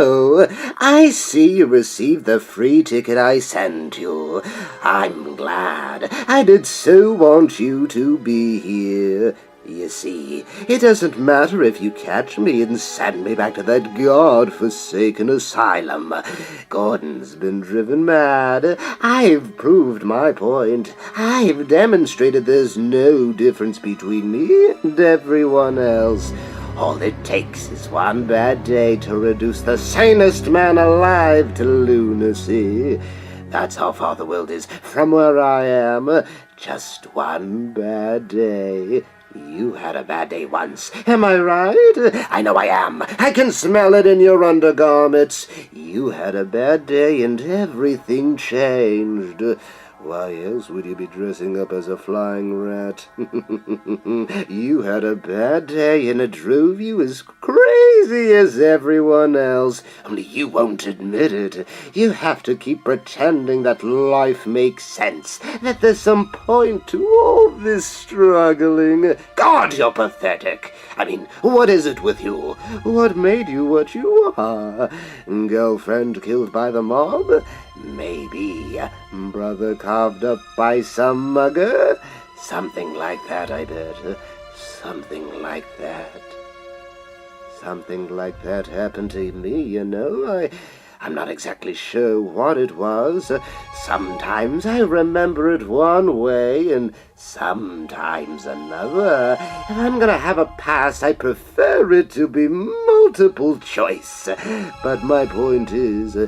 Oh, I see you received the free ticket I sent you. I'm glad. I did so want you to be here. You see, it doesn't matter if you catch me and send me back to that God-forsaken asylum. Gordon's been driven mad. I've proved my point. I've demonstrated there's no difference between me and everyone else. All it takes is one bad day to reduce the sanest man alive to lunacy. That's how far the world is from where I am. Just one bad day. You had a bad day once, am I right? I know I am. I can smell it in your undergarments. You had a bad day and everything changed. Why else would you be dressing up as a flying rat? You had a bad day and it drove you as crazy as everyone else. Only you won't admit it. You have to keep pretending that life makes sense, that there's some point to all this struggling. God, you're pathetic. I mean, what is it with you? What made you what you are? Girlfriend killed by the mob? Maybe. Brother carved up by some mugger? Something like that, I bet. Something like that. Something like that happened to me, you know. I'm not exactly sure what it was. Sometimes I remember it one way, and sometimes another. If I'm gonna have a past, I prefer it to be multiple choice. But my point is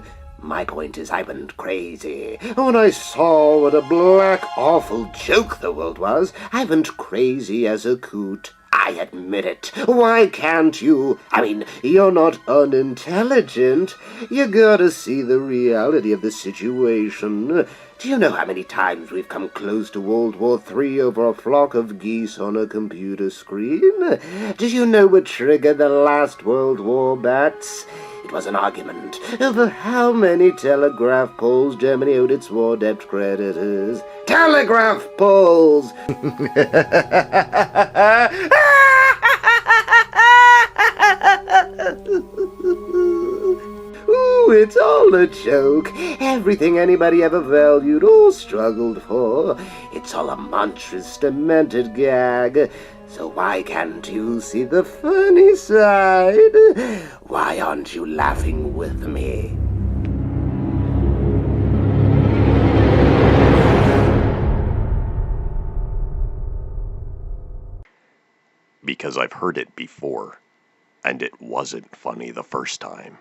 I went crazy. When I saw what a black, awful joke the world was, I went crazy as a coot. I admit it. Why can't you? I mean, you're not unintelligent. You gotta see the reality of the situation. Do you know how many times we've come close to World War III over a flock of geese on a computer screen? Do you know what triggered the last World War, Bats? It was an argument over how many telegraph poles Germany owed its war debt creditors. Telegraph poles! Ooh, it's all a joke. Everything anybody ever valued or struggled for. It's all a monstrous, demented gag. So why can't you see the funny side? Why aren't you laughing with me? Because I've heard it before, and it wasn't funny the first time.